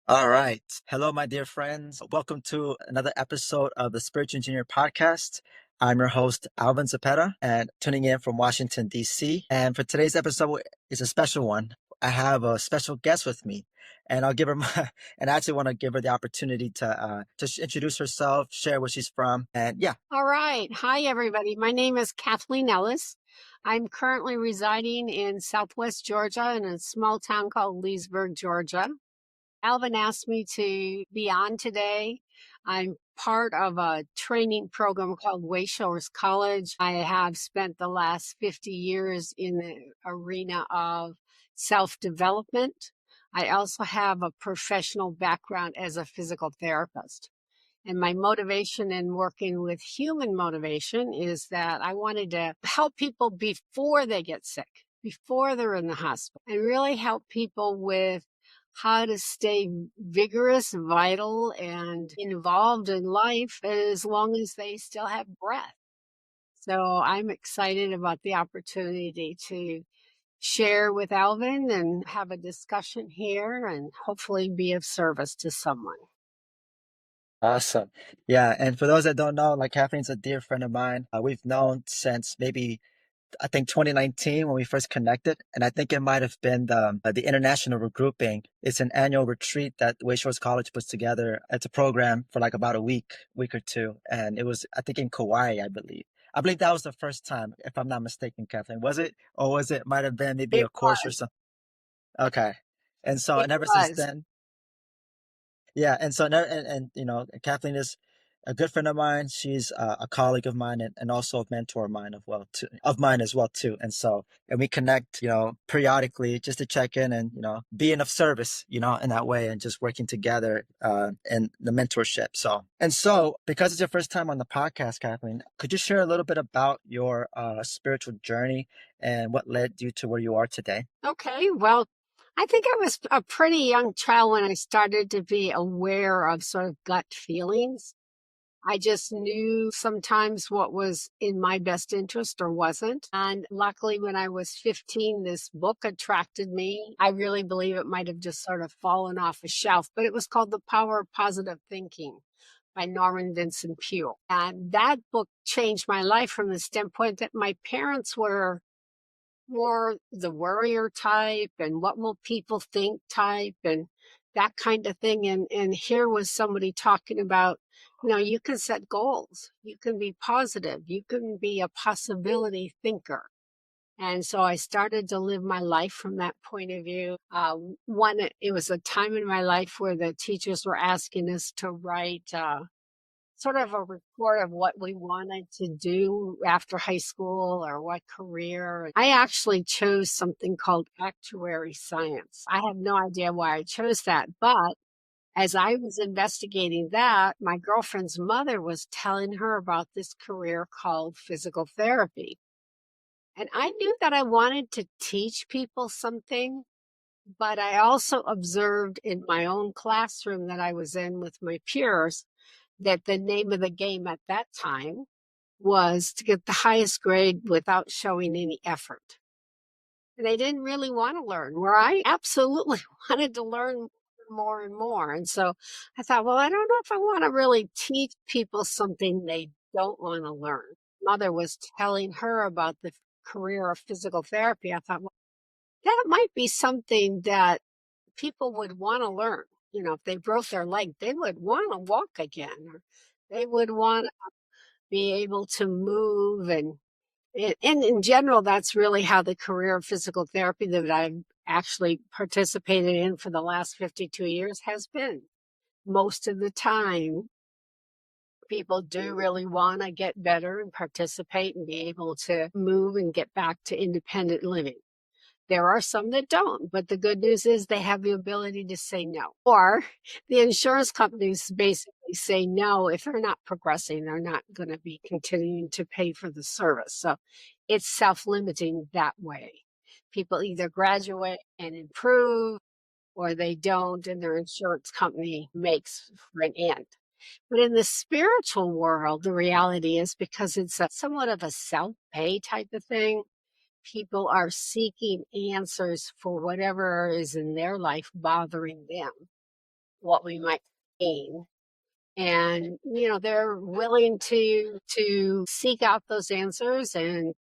All right. Hello, my dear friends. Welcome to another episode of the Spiritual Engineer Podcast. I'm your host, Alvin Zepeda, and tuning in from Washington, D.C. And for today's episode is a special one. I have a special guest with me, and I'll give her my, and I actually want to give her the opportunity to introduce herself, share where she's from, and yeah. All right. Hi, everybody. My name is Kathleen Ellis. I'm currently residing in Southwest Georgia in a small town called Leesburg, Georgia. Alvin asked me to be on today. I'm part of a training program called Wayshowers College. I have spent the last 50 years in the arena of self-development. I also have a professional background as a physical therapist. And my motivation in working with human motivation is that I wanted to help people before they get sick, before they're in the hospital, and really help people with how to stay vigorous, vital, and involved in life as long as they still have breath. So I'm excited about the opportunity to share with Alvin and have a discussion here and hopefully be of service to someone. Awesome. Yeah. And for those that don't know, like Kathleen's a dear friend of mine. We've known since maybe I think 2019 when we first connected, and I think it might have been the international regrouping. It's an annual retreat that Wayshores College puts together. It's a program for like about a week or two, and it was I think in Kauai, I believe. I believe that was the first time, if I'm not mistaken, Kathleen. Was it, or was it might have been maybe It a course or was. something? Okay, It and ever since was. then, yeah, and so and you know, Kathleen is a good friend of mine. She's a colleague of mine and also a mentor of mine as well too. And so and we connect, periodically just to check in and being of service, in that way and just working together in the mentorship. So because it's your first time on the podcast, Kathleen, could you share a little bit about your spiritual journey and what led you to where you are today? Okay, well, I think I was a pretty young child when I started to be aware of sort of gut feelings. I just knew sometimes what was in my best interest or wasn't. And luckily, when I was 15, this book attracted me. I really believe it might have just sort of fallen off a shelf, but it was called The Power of Positive Thinking by Norman Vincent Peale. And that book changed my life from the standpoint that my parents were more the worrier type and what will people think type and that kind of thing. And here was somebody talking about, you can set goals, you can be positive, you can be a possibility thinker. And so I started to live my life from that point of view. It was a time in my life where the teachers were asking us to write sort of a report of what we wanted to do after high school or what career. I actually chose something called actuary science. I have no idea why I chose that, but as I was investigating that, my girlfriend's mother was telling her about this career called physical therapy. And I knew that I wanted to teach people something, but I also observed in my own classroom that I was in with my peers that the name of the game at that time was to get the highest grade without showing any effort. And they didn't really want to learn, where I absolutely wanted to learn more and more. And so I thought, well, I don't know if I want to really teach people something they don't want to learn. Mother was telling her about the career of physical therapy. I thought, well, that might be something that people would want to learn. If they broke their leg, they would want to walk again, or they would want to be able to move. And in general, that's really how the career of physical therapy that I've actually participated in for the last 52 years has been. Most of the time, people do really want to get better and participate and be able to move and get back to independent living. There are some that don't, but the good news is they have the ability to say no. Or the insurance companies basically say no if they're not progressing, they're not going to be continuing to pay for the service. So it's self-limiting that way. People either graduate and improve or they don't, and their insurance company makes for an end. But in the spiritual world, the reality is because it's somewhat of a self-pay type of thing, people are seeking answers for whatever is in their life bothering them. what we might gain. And, they're willing to seek out those answers and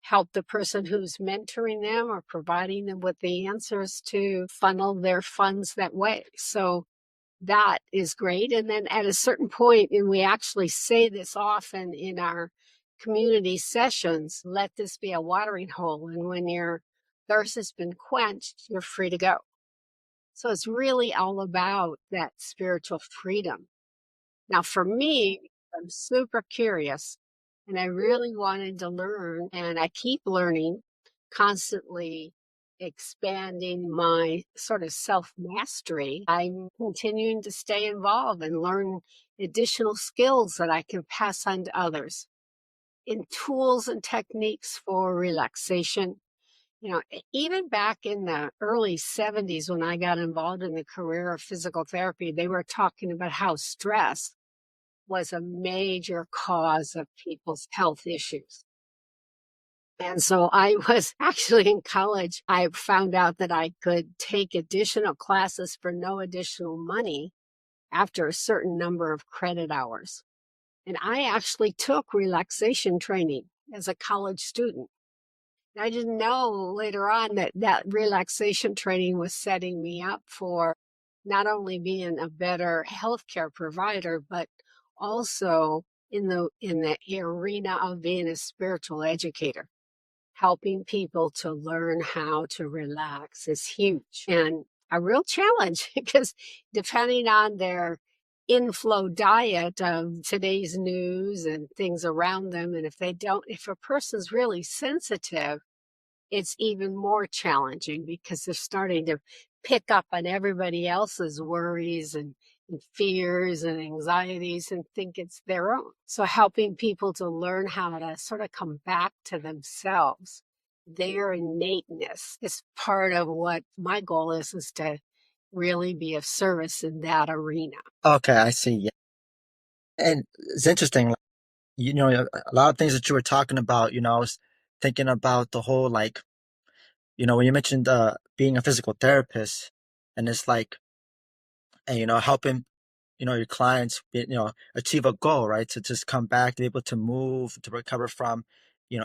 help the person who's mentoring them or providing them with the answers to funnel their funds that way. So that is great. And then at a certain point, and we actually say this often in our community sessions, let this be a watering hole. And when your thirst has been quenched, you're free to go. So it's really all about that spiritual freedom. Now, for me, I'm super curious and I really wanted to learn, and I keep learning, constantly expanding my sort of self mastery. I'm continuing to stay involved and learn additional skills that I can pass on to others in tools and techniques for relaxation. Even back in the early 70s, when I got involved in the career of physical therapy, they were talking about how stress was a major cause of people's health issues. And so I was actually in college. I found out that I could take additional classes for no additional money after a certain number of credit hours. And I actually took relaxation training as a college student. I didn't know later on that that relaxation training was setting me up for not only being a better healthcare provider, but also in the arena of being a spiritual educator. Helping people to learn how to relax is huge and a real challenge because depending on their inflow diet of today's news and things around them, and if a person's really sensitive, it's even more challenging because they're starting to pick up on everybody else's worries and fears and anxieties and think it's their own. So helping people to learn how to sort of come back to themselves, their innateness, is part of what my goal is to really be of service in that arena. Okay, I see. Yeah. And it's interesting, like, a lot of things that you were talking about, I was thinking about the whole like, when you mentioned being a physical therapist, and it's like, and helping your clients achieve a goal, right, to just come back, to be able to move, to recover from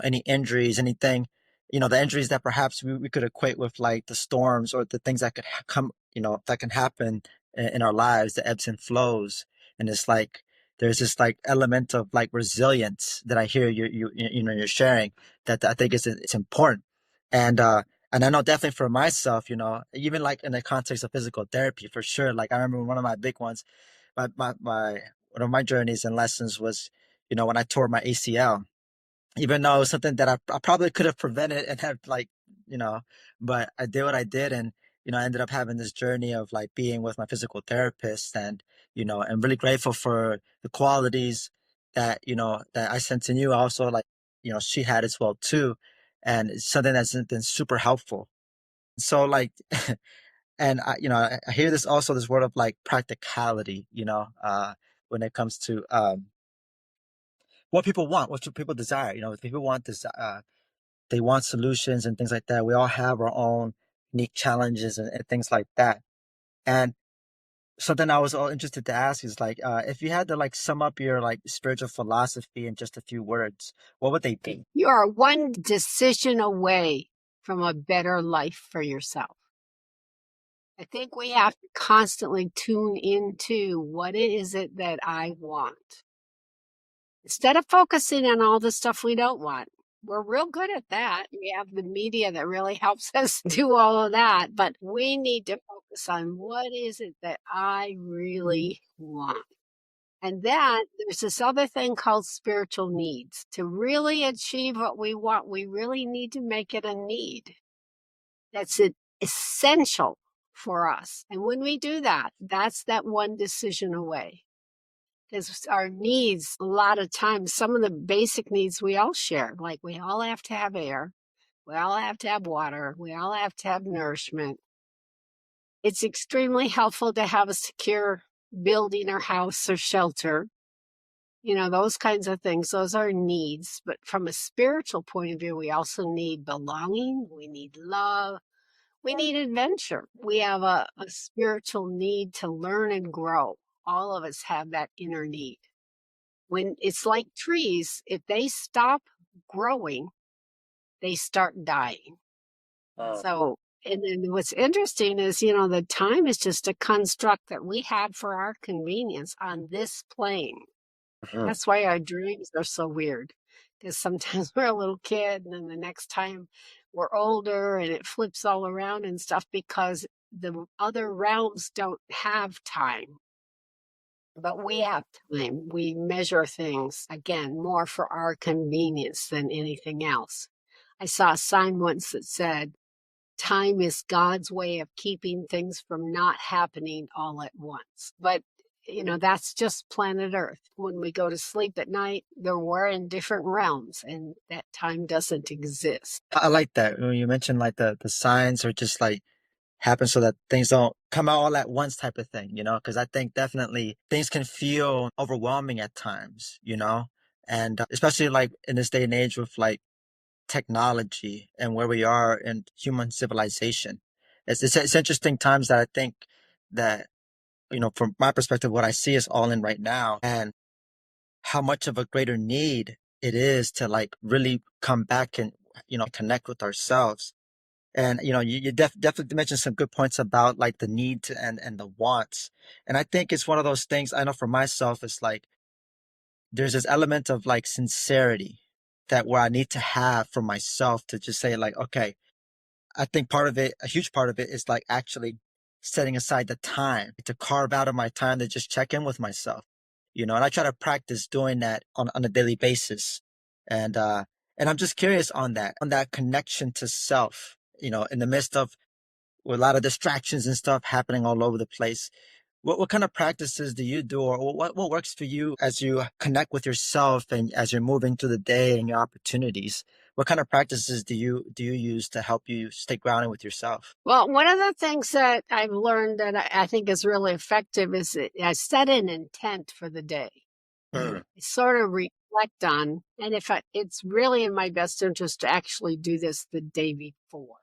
any injuries, anything, the injuries that perhaps we could equate with like the storms or the things that could come, that can happen in our lives, the ebbs and flows. And it's like there's this like element of like resilience that I hear you're sharing, that I think it's important. And I know definitely for myself, even like in the context of physical therapy, for sure. Like I remember one of my big ones, my one of my journeys and lessons was, when I tore my ACL. Even though it was something that I probably could have prevented and have like, you know, but I did what I did, and I ended up having this journey of like being with my physical therapist, and I'm really grateful for the qualities that that I sense in you. Also, like she had as well too, and it's something that's been super helpful. So like, and I hear this also, this word of like practicality, when it comes to what people want, what people desire. If people want this, they want solutions and things like that. We all have our own unique challenges and things like that. And something I was all interested to ask is like, if you had to like sum up your like spiritual philosophy in just a few words, what would they be? You are one decision away from a better life for yourself. I think we have to constantly tune into what is it that I want instead of focusing on all the stuff we don't want. We're real good at that. We have the media that really helps us do all of that, but we need to focus on what is it that I really want. And then there's this other thing called spiritual needs. To really achieve what we want, we really need to make it a need. That's essential for us. And when we do that, that's that one decision away. Because our needs, a lot of times, some of the basic needs we all share, like we all have to have air, we all have to have water, we all have to have nourishment. It's extremely helpful to have a secure building or house or shelter, those kinds of things. Those are needs. But from a spiritual point of view, we also need belonging, we need love, We need adventure. We have a spiritual need to learn and grow. All of us have that inner need. When it's like trees, if they stop growing, they start dying. Uh, So, and then what's interesting is, the time is just a construct that we have for our convenience on this plane. mhm. That's why our dreams are so weird. Because sometimes we're a little kid, and then the next time we're older, and it flips all around and stuff because the other realms don't have time. But we have time. We measure things, again, more for our convenience than anything else. I saw a sign once that said, time is God's way of keeping things from not happening all at once. But, that's just planet Earth. When we go to sleep at night, we're in different realms and that time doesn't exist. I like that when you mentioned like the signs are just like happen so that things don't come out all at once type of thing, because I think definitely things can feel overwhelming at times, and especially like in this day and age with like technology and where we are in human civilization. It's interesting times that I think that, from my perspective, what I see is all in right now and how much of a greater need it is to like really come back and, connect with ourselves. And you definitely mentioned some good points about like the need to, and the wants. And I think it's one of those things. I know for myself, it's like there's this element of like sincerity that where I need to have for myself to just say like, okay, I think part of it, a huge part of it, is like actually setting aside the time to carve out of my time to just check in with myself, and I try to practice doing that on a daily basis. And, and I'm just curious on that connection to self, in the midst of with a lot of distractions and stuff happening all over the place. What kind of practices do you do, or what works for you as you connect with yourself and as you're moving through the day and your opportunities? What kind of practices do you use to help you stay grounded with yourself? Well, one of the things that I've learned that I think is really effective is that I set an intent for the day. Mm. I sort of reflect on, and if it's really in my best interest to actually do this the day before,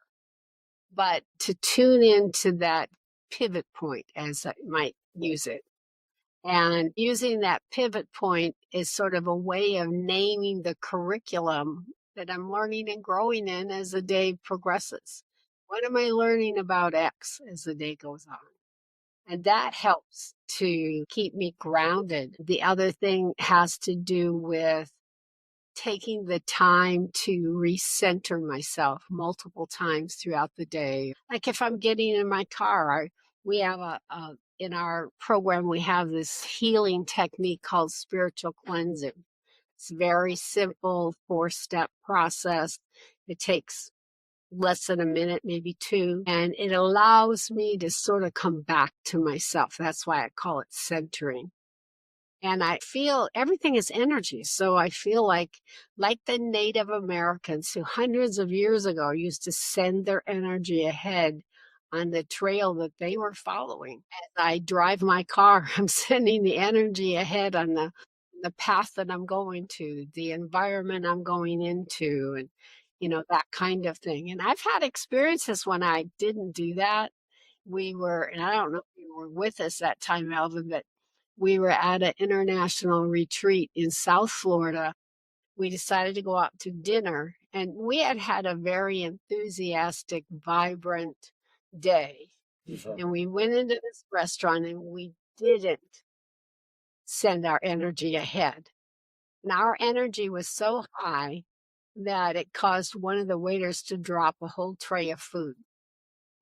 but to tune into that pivot point, as I might use it. And using that pivot point is sort of a way of naming the curriculum that I'm learning and growing in as the day progresses. What am I learning about X as the day goes on? And that helps to keep me grounded. The other thing has to do with taking the time to recenter myself multiple times throughout the day. Like if I'm getting in my car, we have in our program, we have this healing technique called spiritual cleansing. It's very simple, 4-step process. It takes less than a minute, maybe two, and it allows me to sort of come back to myself. That's why I call it centering. And I feel everything is energy. So I feel like the Native Americans who hundreds of years ago used to send their energy ahead on the trail that they were following. As I drive my car, I'm sending the energy ahead on the path that I'm going to, the environment I'm going into, and that kind of thing. And I've had experiences when I didn't do that. And I don't know if you were with us that time, Alvin, but we were at an international retreat in South Florida. We decided to go out to dinner, and we had had a very enthusiastic, vibrant day. Mhm. And we went into this restaurant and we didn't send our energy ahead. And our energy was so high that it caused one of the waiters to drop a whole tray of food.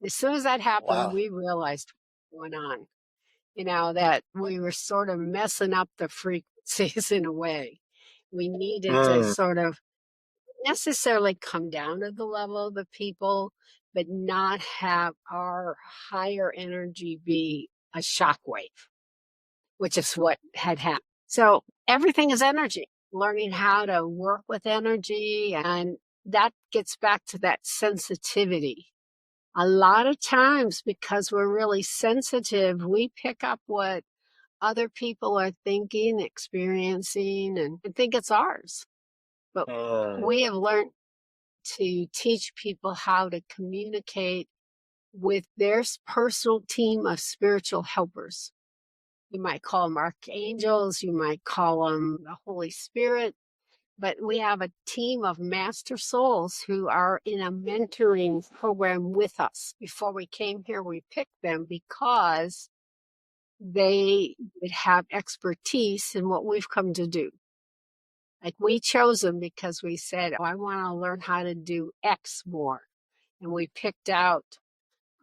As soon as that happened, Wow. we realized what was going on. That we were sort of messing up the frequencies in a way. We needed to Mm. sort of necessarily come down to the level of the people, but not have our higher energy be a shockwave, which is what had happened. So everything is energy, learning how to work with energy. And that gets back to that sensitivity. A lot of times, because we're really sensitive, we pick up what other people are thinking, experiencing, and think it's ours. But Mm. we have learned to teach people how to communicate with their personal team of spiritual helpers. You might call them archangels, you might call them the Holy Spirit, but we have a team of master souls who are in a mentoring program with us. Before we came here, we picked them because they would have expertise in what we've come to do. Like we chose them because we said, oh, I want to learn how to do X more. And we picked out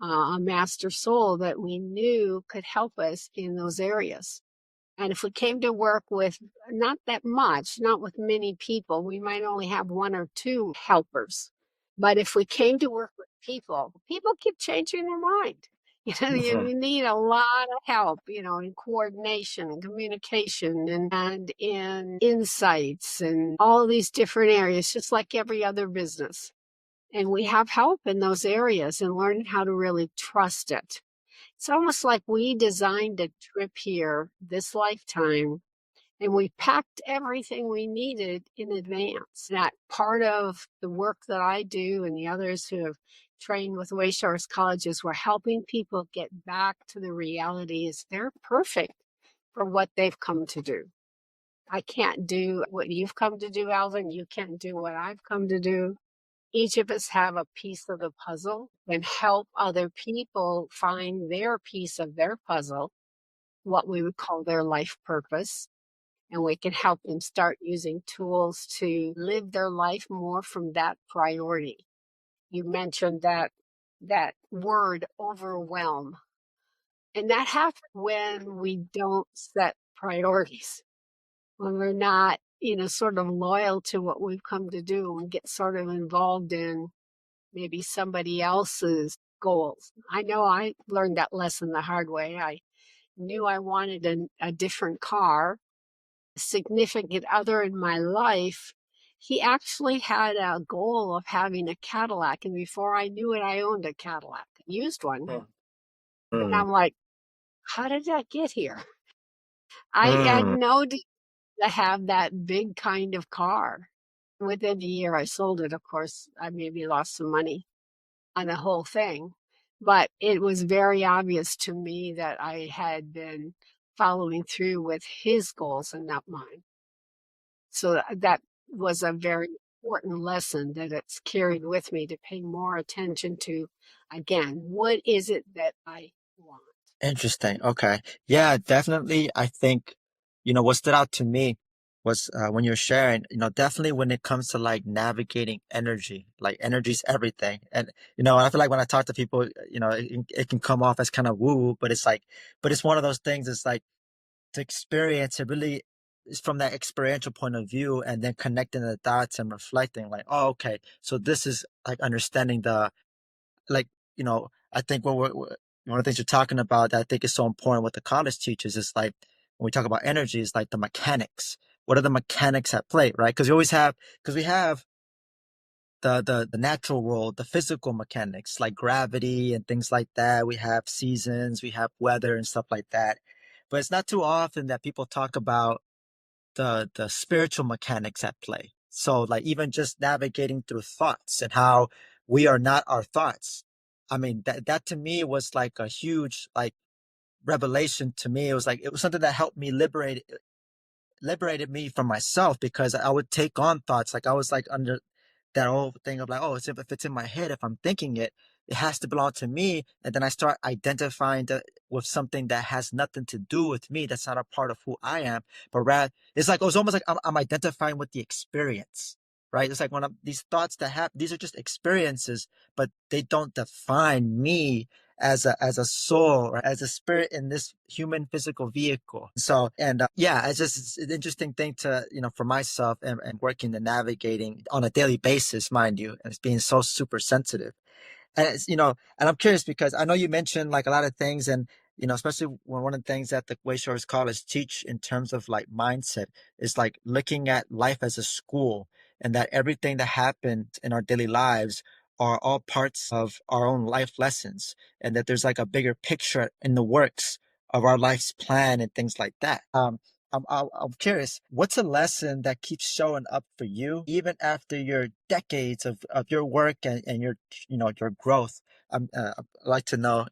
a master soul that we knew could help us in those areas. And if we came to work with not that much, not with many people, we might only have one or two helpers. But if we came to work with people, people keep changing their mind. You know, you need a lot of help, in coordination and communication and in insights and all these different areas, just like every other business. And we have help in those areas and learning how to really trust it. It's almost like we designed a trip here this lifetime and we packed everything we needed in advance. That part of the work that I do and the others who have trained with Wayshores Colleges, we're helping people get back to the realities they're perfect for what they've come to do. I can't do what you've come to do, Alvin. You can't do what I've come to do. Each of us have a piece of the puzzle and help other people find their piece of their puzzle, what we would call their life purpose. And we can help them start using tools to live their life more from that priority. You mentioned that word overwhelm. And that happens when we don't set priorities, when we're not, sort of loyal to what we've come to do and get sort of involved in maybe somebody else's goals. I know I learned that lesson the hard way. I knew I wanted a different car. A significant other in my life, he actually had a goal of having a Cadillac. And before I knew it, I owned a Cadillac, a used one. And Mm, I'm like, how did that get here? I had mm. no desire to have that big kind of car. Within a year, I sold it. Of course, I maybe lost some money on the whole thing. But it was very obvious to me that I had been following through with his goals and not mine. So that was a very important lesson that it's carried with me to pay more attention to, again, what is it that I want? Interesting. Okay. Yeah, definitely. I think, what stood out to me was when you're sharing, definitely when it comes to like navigating energy, like energy's everything. And, I feel like when I talk to people, it can come off as kind of woo, but it's like, but it's one of those things. It's like to experience it really is from that experiential point of view and then connecting the dots and reflecting like, oh, okay. So this is like understanding like I think one of the things you're talking about that I think is so important what the college teaches is like when we talk about energy is like the mechanics. What are the mechanics at play, right? Because we have the natural world, the physical mechanics like gravity and things like that. We have seasons, we have weather and stuff like that. But it's not too often that people talk about the spiritual mechanics at play. So like even just navigating through thoughts and how we are not our thoughts. I mean that to me was like a huge like revelation to me. It was something that helped me liberated me from myself because I would take on thoughts. Like I was like under that whole thing of like, oh, if it's in my head, if I'm thinking it, it has to belong to me. And then I start identifying with something that has nothing to do with me. That's not a part of who I am, but rather it's like, it was almost like I'm identifying with the experience, right? It's like these thoughts that happen, these are just experiences, but they don't define me as a soul or as a spirit in this human physical vehicle. So and yeah, it's an interesting thing to for myself and working and navigating on a daily basis, mind you, and it's being so super sensitive. And and I'm curious because I know you mentioned like a lot of things, and especially when one of the things that the Wayshores College teach in terms of like mindset is like looking at life as a school, and that everything that happens in our daily lives are all parts of our own life lessons, and that there's like a bigger picture in the works of our life's plan and things like that. I'm curious, what's a lesson that keeps showing up for you even after your decades of your work and your, your growth? I'd like to know,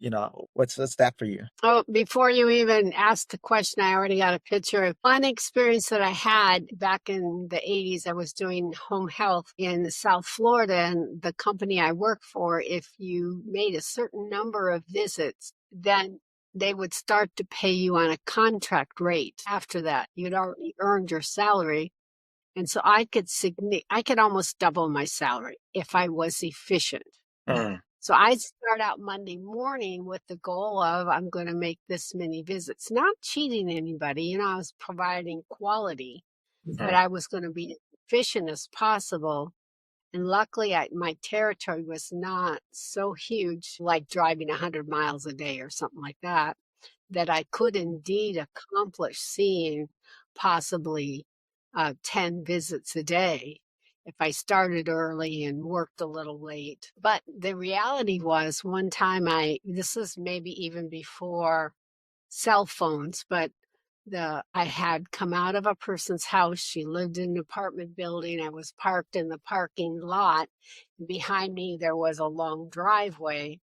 what's that for you? Oh, before you even asked the question, I already got a picture of one experience that I had back in the 80s. I was doing home health in South Florida, and the company I work for, if you made a certain number of visits, then they would start to pay you on a contract rate. After that, you'd already earned your salary. And so I could almost double my salary if I was efficient. Mm, So I'd start out Monday morning with the goal of I'm going to make this many visits, not cheating anybody. I was providing quality, but mm, I was going to be as efficient as possible. And luckily, my territory was not so huge, like driving 100 miles a day or something like that, that I could indeed accomplish seeing possibly 10 visits a day if I started early and worked a little late. But the reality was one time this is maybe even before cell phones, but I had come out of a person's house. She lived in an apartment building. I was parked in the parking lot. Behind me, there was a long driveway,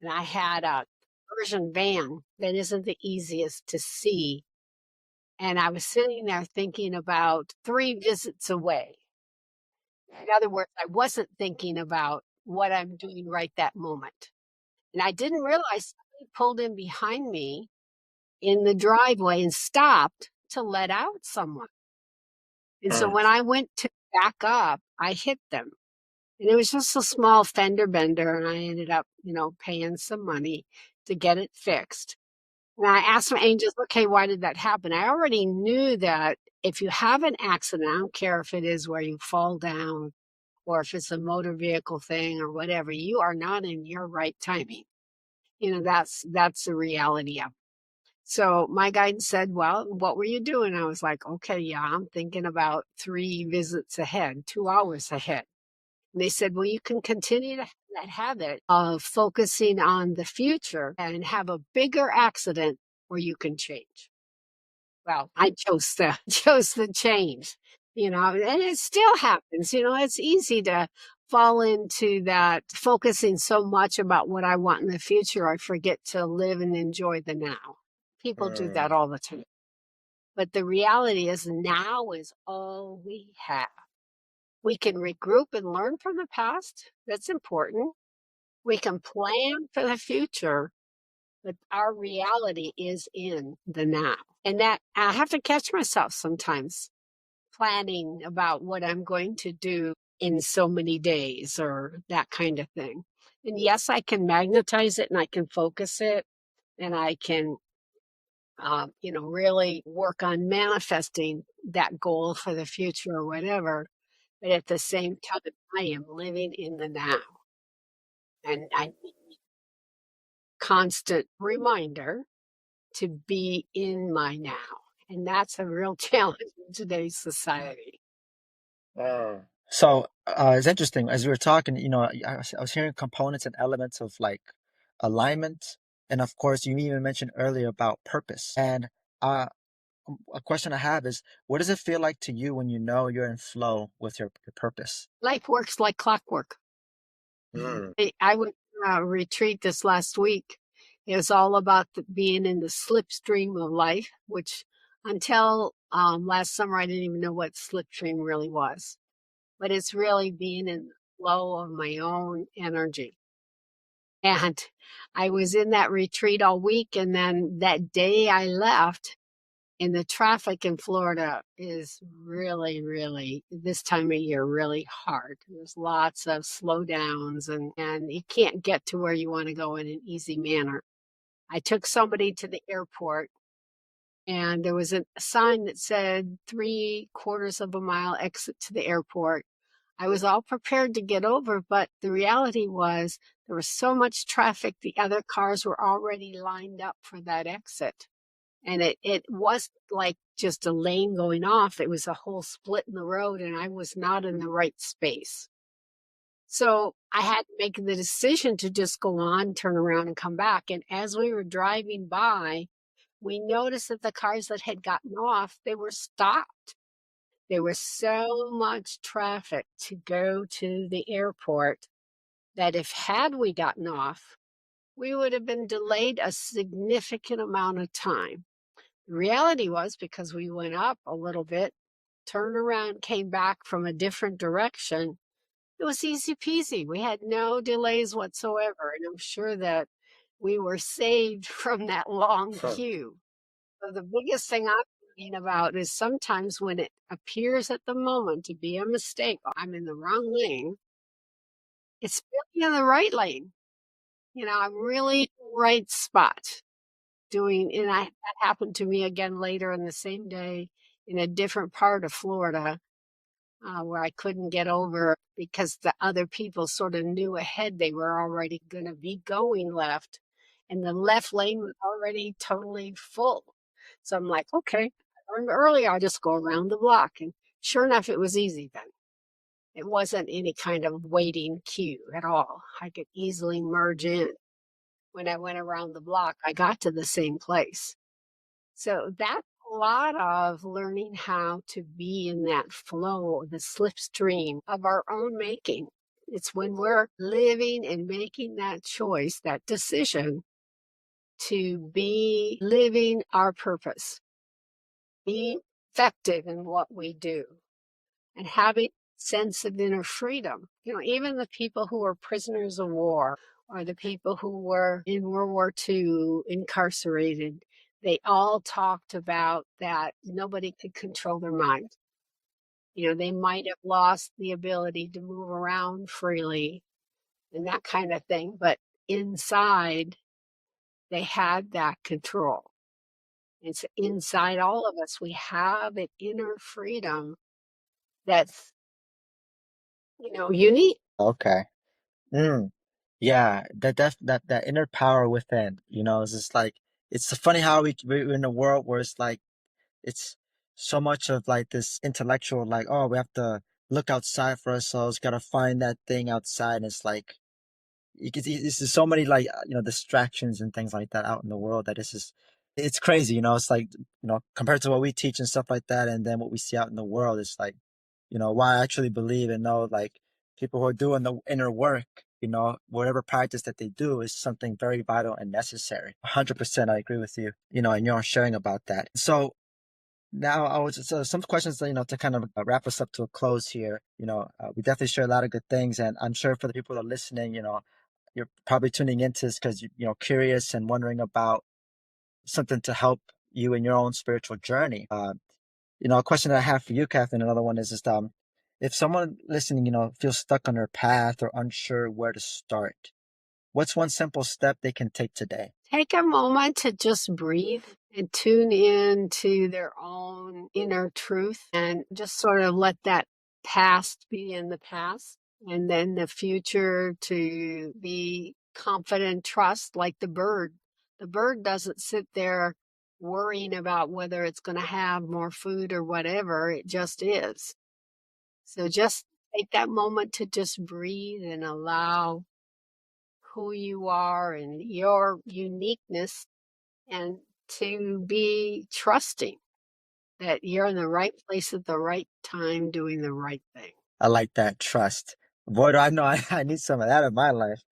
and I had a Persian van that isn't the easiest to see. And I was sitting there thinking about 3 visits away. In other words, I wasn't thinking about what I'm doing right that moment. And I didn't realize somebody pulled in behind me in the driveway and stopped to let out someone. And so mm, when I went to back up, I hit them. And it was just a small fender bender. And I ended up, paying some money to get it fixed. And I asked my angels, okay, why did that happen? I already knew that if you have an accident, I don't care if it is where you fall down or if it's a motor vehicle thing or whatever, you are not in your right timing. That's the reality of it. So my guide said, well, what were you doing? I was like, okay, yeah, I'm thinking about 3 visits ahead, 2 hours ahead. And they said, well, you can continue to have that habit of focusing on the future and have a bigger accident where you can change. Well, I chose the chose the change, and it still happens. It's easy to fall into that focusing so much about what I want in the future, I forget to live and enjoy the now. People do that mm, all the time. But the reality is now is all we have. We can regroup and learn from the past. That's important. We can plan for the future, but our reality is in the now. And that I have to catch myself sometimes planning about what I'm going to do in so many days or that kind of thing. And yes, I can magnetize it and I can focus it and I can, really work on manifesting that goal for the future or whatever. But at the same time, I am living in the now. And I need constant reminder to be in my now. And that's a real challenge in today's society. mm. So it's interesting as we were talking, I was hearing components and elements of like alignment, and of course, you even mentioned earlier about purpose. And uh, a question I have is, what does it feel like to you when you know you're in flow with your purpose? Life works like clockwork. Mm, I went on a retreat this last week. It was all about being in the slipstream of life, which until last summer, I didn't even know what slipstream really was. But it's really being in the flow of my own energy. And I was in that retreat all week. And then that day I left, and the traffic in Florida is really, really, this time of year, really hard. There's lots of slowdowns and you can't get to where you want to go in an easy manner. I took somebody to the airport and there was a sign that said 3/4 of a mile exit to the airport. I was all prepared to get over, but the reality was there was so much traffic, the other cars were already lined up for that exit. And it was like just a lane going off. It was a whole split in the road, and I was not in the right space. So I had to make the decision to just go on, turn around, and come back. And as we were driving by, we noticed that the cars that had gotten off, they were stopped. There was so much traffic to go to the airport that if had we gotten off, we would have been delayed a significant amount of time. The reality was because we went up a little bit, turned around, came back from a different direction, it was easy peasy. We had no delays whatsoever. And I'm sure that we were saved from that long Sure. queue. So the biggest thing I'm thinking about is sometimes when it appears at the moment to be a mistake, I'm in the wrong lane, it's really in the right lane. I'm really in the right spot doing, and that happened to me again later in the same day in a different part of Florida, where I couldn't get over because the other people sort of knew ahead they were already going to be going left, and the left lane was already totally full. So I'm like, okay, I learned earlier, I'll just go around the block. And sure enough, it was easy then. It wasn't any kind of waiting queue at all. I could easily merge in. When I went around the block, I got to the same place. So that's a lot of learning how to be in that flow, the slipstream of our own making. It's when we're living and making that choice, that decision to be living our purpose, be effective in what we do, and having a sense of inner freedom. Even the people who were prisoners of war or the people who were in World War II incarcerated, they all talked about that nobody could control their mind. They might have lost the ability to move around freely and that kind of thing, but inside they had that control. It's inside all of us. We have an inner freedom that's, unique. Okay. Mm. Yeah, that inner power within, is just like it's funny how we're in a world where it's like it's so much of like this intellectual, like, oh, we have to look outside for ourselves, gotta find that thing outside. And it's like you can see this is so many like distractions and things like that out in the world that it's crazy. It's like compared to what we teach and stuff like that, and then what we see out in the world, it's like why I actually believe and know like people who are doing the inner work, whatever practice that they do is something very vital and necessary. 100% I agree with you, and you're sharing about that. So now I was so some questions, to kind of wrap us up to a close here. We definitely share a lot of good things, and I'm sure for the people that are listening, you're probably tuning into this because curious and wondering about something to help you in your own spiritual journey. A question that I have for you, Kathleen, another one is just if someone listening, feels stuck on their path or unsure where to start, what's one simple step they can take today? Take a moment to just breathe and tune in to their own inner truth and just sort of let that past be in the past and then the future to be confident, trust like the bird. The bird doesn't sit there worrying about whether it's going to have more food or whatever. It just is. So just take that moment to just breathe and allow who you are and your uniqueness and to be trusting that you're in the right place at the right time doing the right thing. I like that trust. Boy, do I know I need some of that in my life.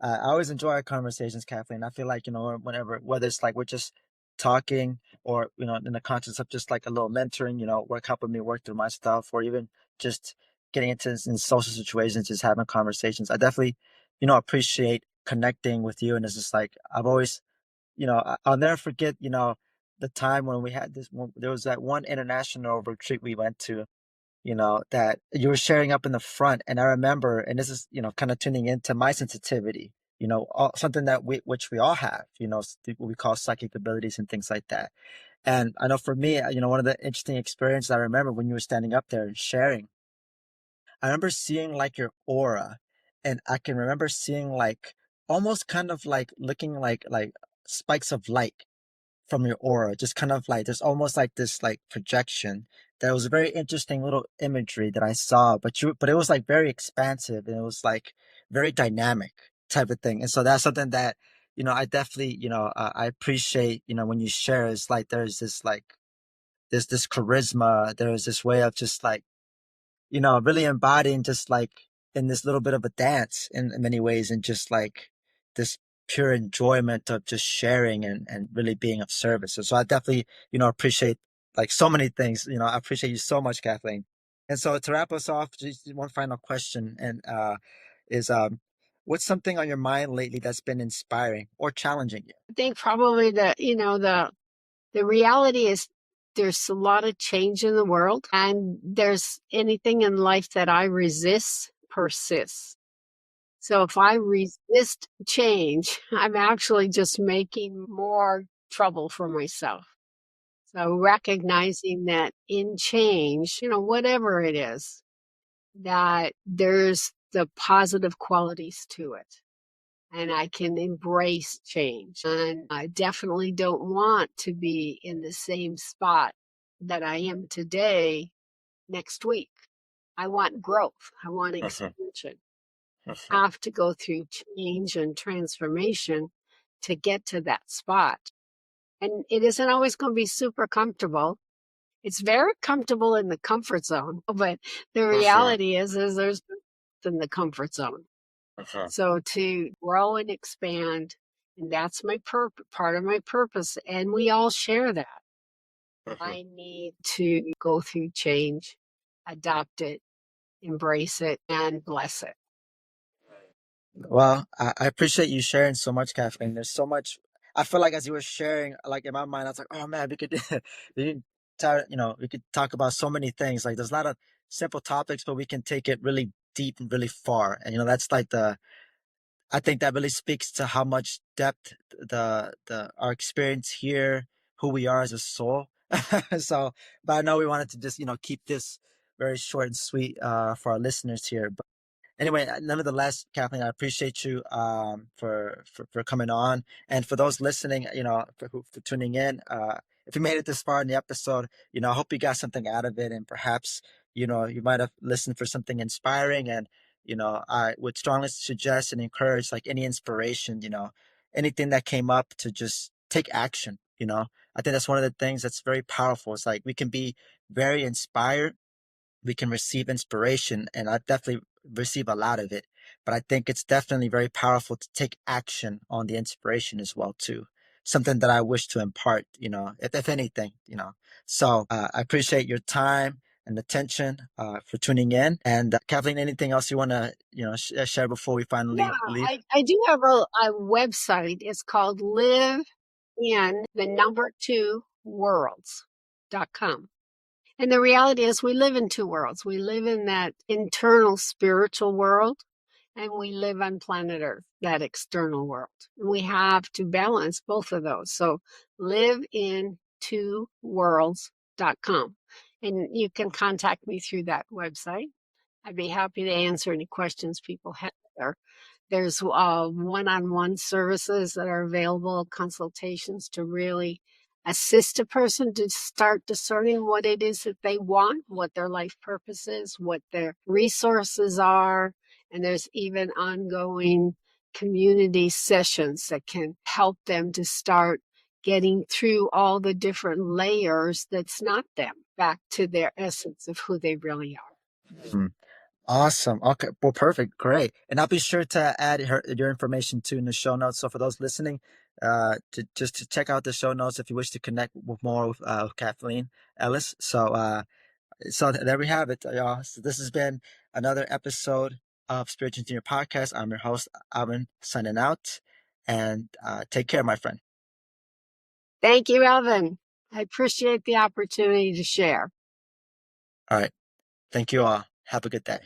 I always enjoy our conversations, Kathleen. I feel like, whenever, whether it's like we're just talking or, in the context of just like a little mentoring, work helping me work through my stuff or even just getting into in social situations, just having conversations. I definitely, appreciate connecting with you. And it's just like, I've always, I'll never forget, the time when we had this one, there was that one international retreat we went to, that you were sharing up in the front. And I remember, and this is, kind of tuning into my sensitivity, something that which we all have, what we call psychic abilities and things like that. And I know for me, one of the interesting experiences I remember when you were standing up there and sharing, I remember seeing like your aura, and I can remember seeing like almost kind of like looking like spikes of light from your aura, just kind of like there's almost like this like projection. That was a very interesting little imagery that I saw, but it was like very expansive and it was like very dynamic type of thing. And so that's something that I definitely, I appreciate, when you share, it's like there's this like this charisma, there's this way of just like, really embodying just like in this little bit of a dance in many ways, and just like this pure enjoyment of just sharing and really being of service. So I definitely, appreciate like so many things. I appreciate you so much, Kathleen. And so to wrap us off, just one final question, and is what's something on your mind lately that's been inspiring or challenging you? I think probably the reality is there's a lot of change in the world, and there's anything in life that I resist persists. So if I resist change, I'm actually just making more trouble for myself. So recognizing that in change, whatever it is, that there's the positive qualities to it. And I can embrace change. And I definitely don't want to be in the same spot that I am today next week. I want growth. I want expansion. I have to go through change and transformation to get to that spot. And it isn't always going to be super comfortable. It's very comfortable in the comfort zone, but the reality is there's in the comfort zone. So to grow and expand, and that's my part of my purpose, and we all share that. I need to go through change, adopt it, embrace it, and bless it. Well, I appreciate you sharing so much, Kathleen. There's so much. I feel like as you were sharing, like in my mind, I was like, oh man, we could, we could, we could talk about so many things. Like there's a lot of simple topics, but we can take it really deep and really far. And that's like I think that really speaks to how much depth the our experience here, who we are as a soul. So, but I know we wanted to just keep this very short and sweet for our listeners here. Anyway, nevertheless, Kathleen, I appreciate you for coming on, and for those listening, for tuning in. If you made it this far in the episode, I hope you got something out of it, and perhaps you might have listened for something inspiring. And I would strongly suggest and encourage, like any inspiration, anything that came up, to just take action. I think that's one of the things that's very powerful. It's like we can be very inspired, we can receive inspiration, and I definitely receive a lot of it. But I think it's definitely very powerful to take action on the inspiration as well too. Something that I wish to impart, if anything. So I appreciate your time and attention for tuning in. And Kathleen, anything else you want to share before we Yeah, finally leave? I do have a website. It's called live in the number two worlds.com. And the reality is, we live in two worlds. We live in that internal spiritual world, and we live on planet Earth, that external world. And we have to balance both of those. So live in two worlds.com. And you can contact me through that website. I'd be happy to answer any questions people have there. There's one-on-one services that are available, consultations to really assist a person to start discerning what it is that they want, what their life purpose is, what their resources are. And there's even ongoing community sessions that can help them to start getting through all the different layers that's not them, back to their essence of who they really are. Hmm. Awesome. Okay. Well, perfect. Great. And I'll be sure to add your information too in the show notes. So for those listening, just to check out the show notes if you wish to connect with more with Kathleen Ellis. So there we have it, y'all. So this has been another episode of Spiritual Engineer Podcast. I'm your host, Alvin, signing out. And take care, my friend. Thank you, Alvin. I appreciate the opportunity to share. All right. Thank you all. Have a good day.